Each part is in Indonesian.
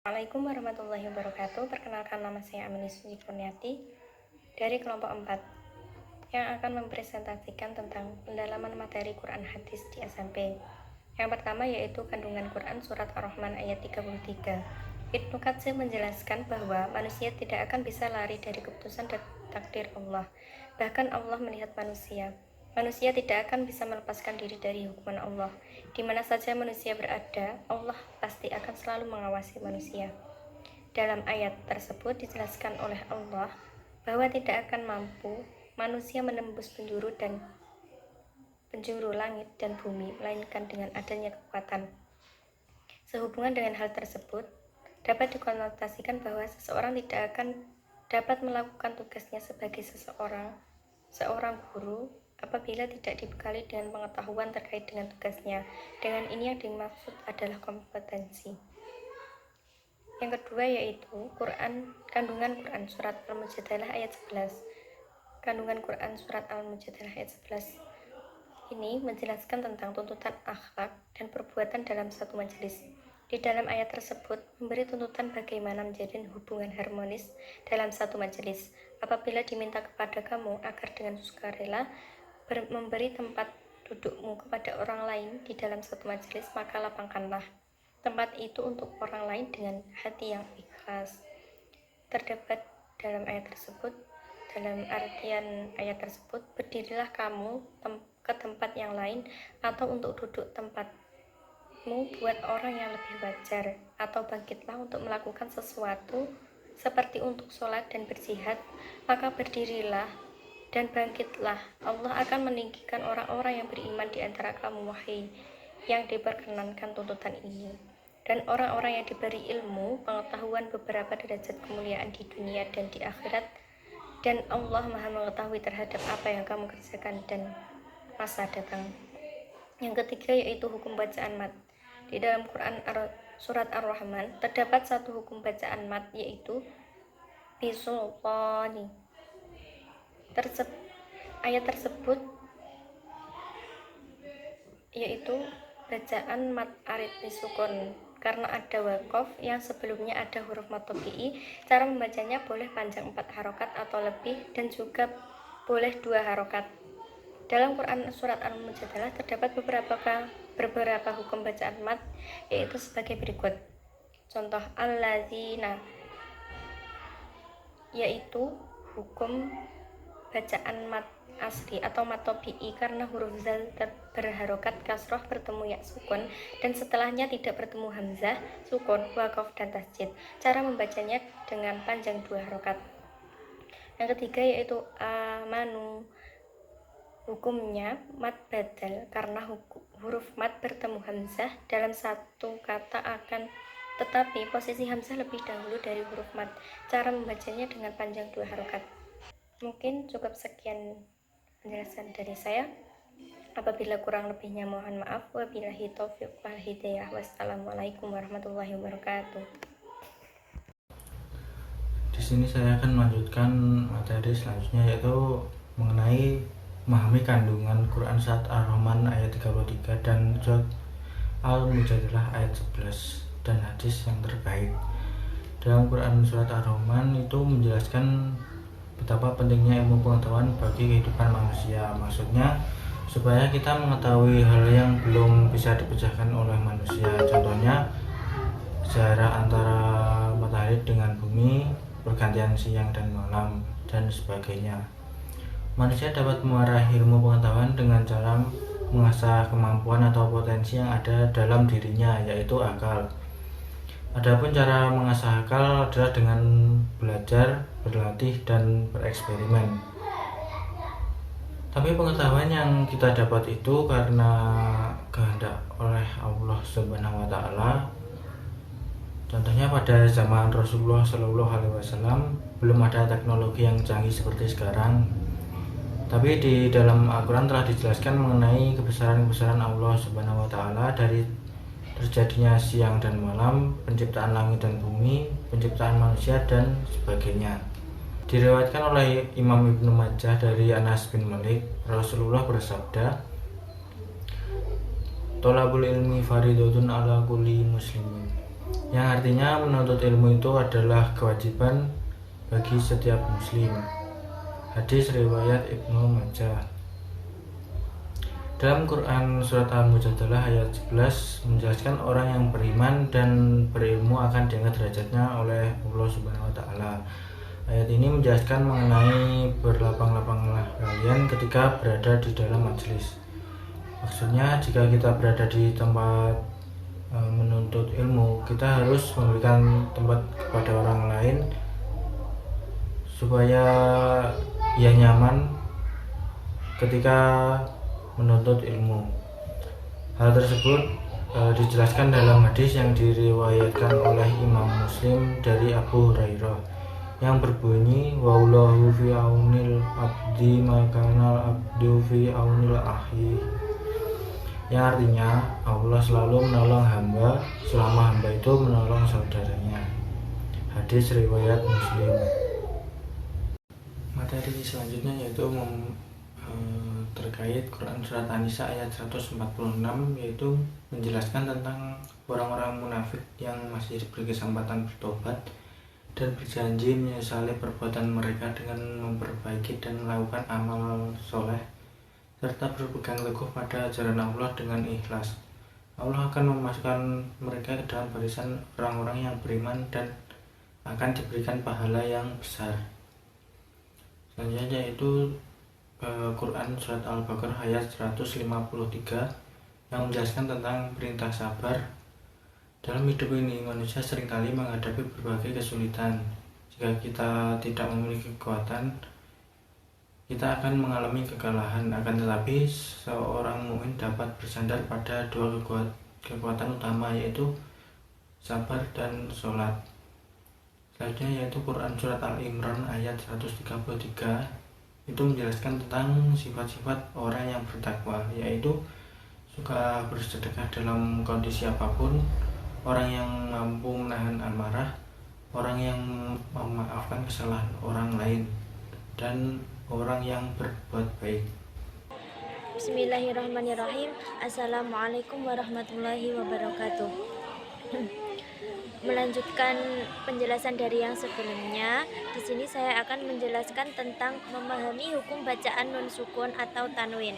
Assalamualaikum warahmatullahi wabarakatuh. Perkenalkan, nama saya Amini Suci Kurniati dari kelompok 4 yang akan mempresentasikan tentang pendalaman materi Quran hadis di SMP. Yang pertama yaitu kandungan Quran surat Ar-Rahman ayat 33. Ibnu Katsir menjelaskan bahwa manusia tidak akan bisa lari dari keputusan dan takdir Allah. Bahkan Allah melihat manusia. Manusia tidak akan bisa melepaskan diri dari hukuman Allah. Di mana saja manusia berada, Allah pasti akan selalu mengawasi manusia. Dalam ayat tersebut dijelaskan oleh Allah bahwa tidak akan mampu manusia menembus penjuru langit dan bumi, melainkan dengan adanya kekuatan. Sehubungan dengan hal tersebut, dapat dikonotasikan bahwa seseorang tidak akan dapat melakukan tugasnya sebagai seorang guru apabila tidak dibekali dengan pengetahuan terkait dengan tugasnya. Dengan ini yang dimaksud adalah kompetensi. Yang kedua yaitu kandungan Quran surat Al-Mujadalah ayat 11. Kandungan Quran surat Al-Mujadalah ayat 11 ini menjelaskan tentang tuntutan akhlak dan perbuatan dalam satu majelis. Di dalam ayat tersebut memberi tuntutan bagaimana menjalin hubungan harmonis dalam satu majelis. Apabila diminta kepada kamu agar dengan sukarela memberi tempat dudukmu kepada orang lain di dalam satu majelis, maka lapangkanlah tempat itu untuk orang lain dengan hati yang ikhlas. Terdapat dalam ayat tersebut, dalam artian ayat tersebut, berdirilah kamu ke tempat yang lain atau untuk duduk tempatmu buat orang yang lebih wajar, atau bangkitlah untuk melakukan sesuatu seperti untuk sholat dan berjihad, maka berdirilah dan bangkitlah. Allah akan meninggikan orang-orang yang beriman di antara kamu, wahai yang diperkenankan tuntutan ini, dan orang-orang yang diberi ilmu pengetahuan beberapa derajat kemuliaan di dunia dan di akhirat, dan Allah Maha mengetahui terhadap apa yang kamu kerjakan dan masa datang. Yang ketiga yaitu hukum bacaan mat. Di dalam Quran surat Ar-Rahman terdapat satu hukum bacaan mat, yaitu bisultani. Ayat tersebut yaitu bacaan mat arid disukun karena ada wakof yang sebelumnya ada huruf mat tabi'i. Cara membacanya boleh panjang 4 harokat atau lebih, dan juga boleh 2 harokat. Dalam Quran surat Al-Mujadalah terdapat beberapa hukum bacaan mat, yaitu sebagai berikut. Contoh allazina, yaitu hukum bacaan mat asli atau mat tabi'i karena huruf zal berharokat kasroh bertemu ya sukun, dan setelahnya tidak bertemu hamzah, sukun, waqaf, dan tasjid. Cara membacanya dengan panjang 2 harokat. Yang ketiga yaitu amanu, hukumnya mat badal karena huruf mat bertemu hamzah dalam satu kata tetapi posisi hamzah lebih dahulu dari huruf mat. Cara membacanya dengan panjang 2 harokat. Mungkin cukup sekian penjelasan dari saya. Apabila kurang lebihnya mohon maaf. Wabillahi taufiq wal hidayah. Wassalamualaikum warahmatullahi wabarakatuh. Di sini saya akan melanjutkan materi selanjutnya, yaitu mengenai memahami kandungan Quran surat Ar-Rahman ayat 33 dan surat Al-Mujadalah ayat 11 dan hadis yang terbaik. Dalam Quran surat Ar-Rahman itu menjelaskan betapa pentingnya ilmu pengetahuan bagi kehidupan manusia. Maksudnya supaya kita mengetahui hal yang belum bisa dipecahkan oleh manusia. Contohnya jarak antara matahari dengan bumi, pergantian siang dan malam, dan sebagainya. Manusia dapat menguasai ilmu pengetahuan dengan cara mengasah kemampuan atau potensi yang ada dalam dirinya, yaitu akal. Adapun cara mengasah akal adalah dengan belajar, berlatih, dan bereksperimen. Tapi pengetahuan yang kita dapat itu karena kehendak oleh Allah Subhanahu wa Ta'ala. Contohnya pada zaman Rasulullah Shallallahu Alaihi Wasallam belum ada teknologi yang canggih seperti sekarang. Tapi di dalam Al-Quran telah dijelaskan mengenai kebesaran-kebesaran Allah Subhanahu wa Ta'ala, dari terjadinya siang dan malam, penciptaan langit dan bumi, penciptaan manusia, dan sebagainya. Diriwayatkan oleh Imam Ibnu Majah dari Anas bin Malik, Rasulullah bersabda, "Tolabul ilmi faridotun ala kulli muslimin." yang artinya menuntut ilmu itu adalah kewajiban bagi setiap muslim. Hadis riwayat Ibnu Majah. Dalam Quran surat Al-Mujadalah ayat 11 menjelaskan orang yang beriman dan berilmu akan diangkat derajatnya oleh Allah Subhanahu wa taala. Ayat ini menjelaskan mengenai berlapang-lapanglah kalian ketika berada di dalam majelis. Maksudnya jika kita berada di tempat menuntut ilmu, kita harus memberikan tempat kepada orang lain supaya ia nyaman ketika menuntut ilmu. Hal tersebut dijelaskan dalam hadis yang diriwayatkan oleh Imam Muslim dari Abu Hurairah yang berbunyi wallahu fi aunil abdi makanal abdu fi aunil akhi, yang artinya Allah selalu menolong hamba selama hamba itu menolong saudaranya. Hadis riwayat Muslim. Materi selanjutnya yaitu terkait Quran surat An-Nisa ayat 146, yaitu menjelaskan tentang orang-orang munafik yang masih berkesempatan bertobat dan berjanji menyesali perbuatan mereka dengan memperbaiki dan melakukan amal soleh serta berpegang teguh pada ajaran Allah dengan ikhlas. Allah akan memasukkan mereka ke dalam barisan orang-orang yang beriman dan akan diberikan pahala yang besar. Selanjutnya yaitu Quran surat Al-Baqarah ayat 153 yang menjelaskan tentang perintah sabar. Dalam hidup ini manusia seringkali menghadapi berbagai kesulitan. Jika kita tidak memiliki kekuatan, kita akan mengalami kekalahan. Akan tetapi seorang mukmin dapat bersandar pada dua kekuatan utama, yaitu sabar dan sholat. Selanjutnya yaitu Quran surat Al-Imran ayat 133, itu menjelaskan tentang sifat-sifat orang yang bertakwa, yaitu suka bersedekah dalam kondisi apapun, orang yang mampu menahan amarah, orang yang memaafkan kesalahan orang lain, dan orang yang berbuat baik. Bismillahirrahmanirrahim. Assalamualaikum warahmatullahi wabarakatuh. Melanjutkan penjelasan dari yang sebelumnya, di sini saya akan menjelaskan tentang memahami hukum bacaan nun sukun atau tanwin.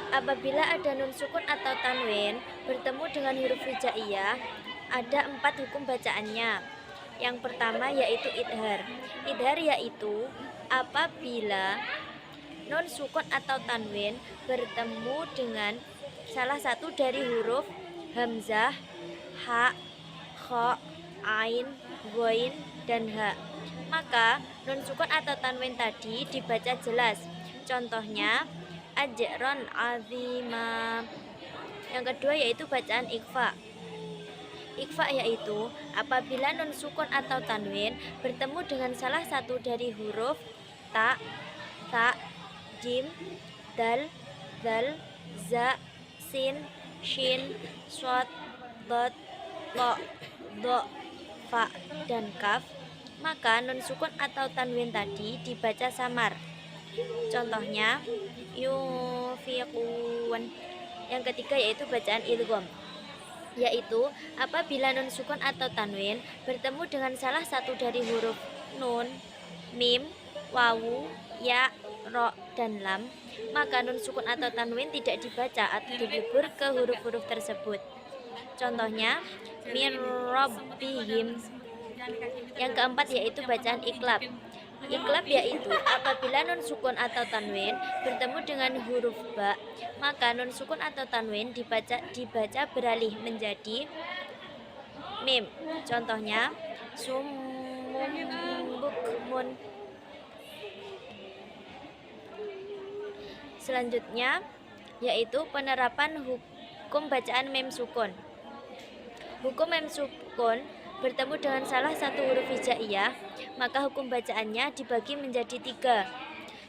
Apabila ada nun sukun atau tanwin bertemu dengan huruf hijaiyah, ada 4 hukum bacaannya. Yang pertama yaitu idhar. Idhar yaitu apabila nun sukun atau tanwin bertemu dengan salah satu dari huruf hamzah, ha, kha, ain, ghain, dan ha, maka nun sukun atau tanwin tadi dibaca jelas. Contohnya ajron azima. Yang kedua yaitu bacaan ikhfa. Ikhfa yaitu apabila nun sukun atau tanwin bertemu dengan salah satu dari huruf ta, jim, dal, za, sin, shin, shod, dot, to, do, fa, dan kaf, maka nun sukun atau tanwin tadi dibaca samar. Contohnya yufiqun. Yang ketiga yaitu bacaan idgham, yaitu apabila nun sukun atau tanwin bertemu dengan salah satu dari huruf nun, mim, wawu, ya, ro, dan lam, maka nun sukun atau tanwin tidak dibaca atau dilebur ke huruf-huruf tersebut. Contohnya min rabbihim. Yang keempat yaitu bacaan iklab. Iklab yaitu apabila nun sukun atau tanwin bertemu dengan huruf ba, maka nun sukun atau tanwin dibaca beralih menjadi mim. Contohnya summun bukmun. Selanjutnya yaitu penerapan hukum bacaan mem sukun. Hukum mem sukun bertemu dengan salah satu huruf hijaiyah, maka hukum bacaannya dibagi menjadi 3.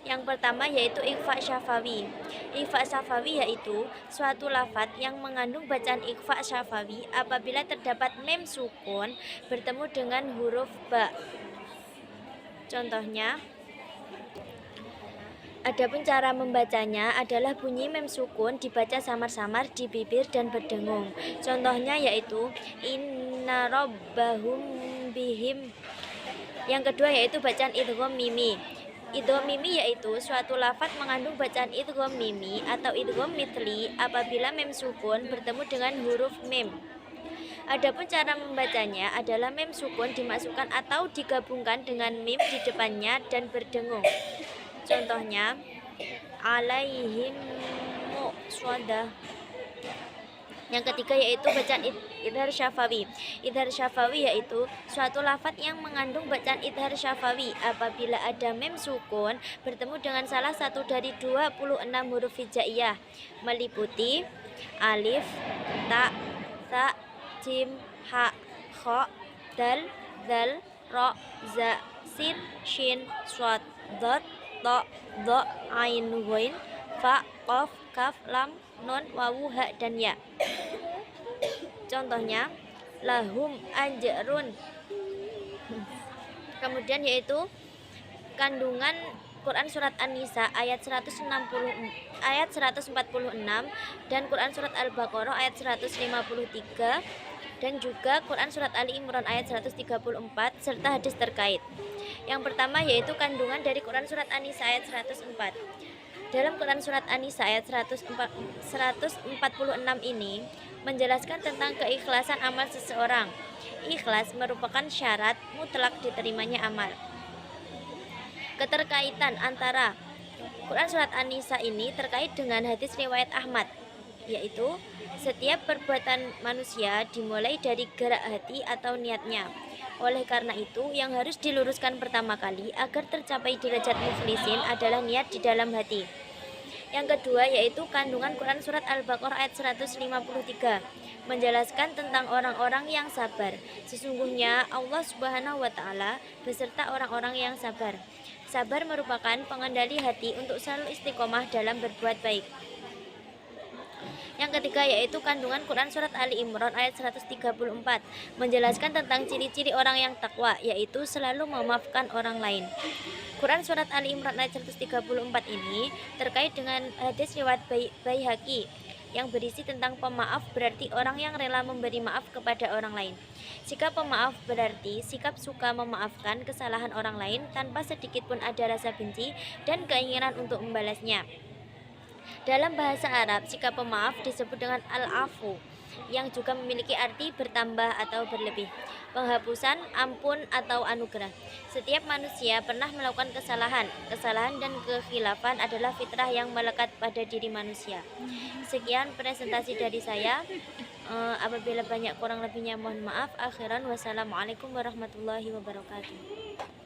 Yang pertama yaitu ikhfa syafawi. Ikhfa syafawi yaitu suatu lafadz yang mengandung bacaan ikhfa syafawi apabila terdapat mem sukun bertemu dengan huruf ba. Contohnya Adapun cara membacanya adalah bunyi mem sukun dibaca samar-samar di bibir dan berdengung. Contohnya yaitu inna rabbahum bihim. Yang kedua yaitu bacaan idgham mimi. Idgham mimi yaitu suatu lafaz mengandung bacaan idgham mimi atau idgham mitli apabila mem sukun bertemu dengan huruf mim. Adapun cara membacanya adalah mem sukun dimasukkan atau digabungkan dengan mim di depannya dan berdengung. Contohnya alaihim muqsadah. Yang ketiga yaitu bacaan idhar syafawi. Idhar syafawi yaitu suatu lafaz yang mengandung bacaan idhar syafawi apabila ada mem sukun bertemu dengan salah satu dari 26 huruf hijaiyah meliputi alif, ta, sa, jim, ha, kha, dal, zal, ro, za, sin, shin, swad, dot, to, do, ain, ghain, fa, qaf, kaf, lam, nun, wawu, ha, dan ya. Contohnya lahum ajrun. Kemudian yaitu kandungan Quran surat An-Nisa ayat 146 dan Quran surat Al-Baqarah ayat 153 dan juga Quran surat Ali Imran ayat 134 serta hadis terkait. Yang pertama yaitu kandungan dari Quran surat An-Nisa ayat 104. Dalam Quran surat An-Nisa ayat 146 ini menjelaskan tentang keikhlasan amal seseorang. Ikhlas merupakan syarat mutlak diterimanya amal. Keterkaitan antara Quran surat An-Nisa ini terkait dengan hadis riwayat Ahmad, yaitu setiap perbuatan manusia dimulai dari gerak hati atau niatnya. Oleh karena itu, yang harus diluruskan pertama kali agar tercapai derajat muflisin adalah niat di dalam hati. Yang kedua yaitu kandungan Quran surat Al-Baqarah ayat 153 menjelaskan tentang orang-orang yang sabar. Sesungguhnya Allah Subhanahu wa taala beserta orang-orang yang sabar. Sabar merupakan pengendali hati untuk selalu istiqomah dalam berbuat baik. Yang ketiga yaitu kandungan Quran surat Ali Imran ayat 134 menjelaskan tentang ciri-ciri orang yang takwa, yaitu selalu memaafkan orang lain. Quran surat Ali Imran ayat 134 ini terkait dengan hadis riwayat Baihaqi yang berisi tentang pemaaf berarti orang yang rela memberi maaf kepada orang lain. Sikap pemaaf berarti sikap suka memaafkan kesalahan orang lain tanpa sedikit pun ada rasa benci dan keinginan untuk membalasnya. Dalam bahasa Arab, sikap pemaaf disebut dengan al-afu, yang juga memiliki arti bertambah atau berlebih, penghapusan, ampun, atau anugerah. Setiap manusia pernah melakukan kesalahan. Kesalahan dan kekhilafan adalah fitrah yang melekat pada diri manusia. Sekian presentasi dari saya. Apabila banyak kurang lebihnya mohon maaf. Akhiran wassalamualaikum warahmatullahi wabarakatuh.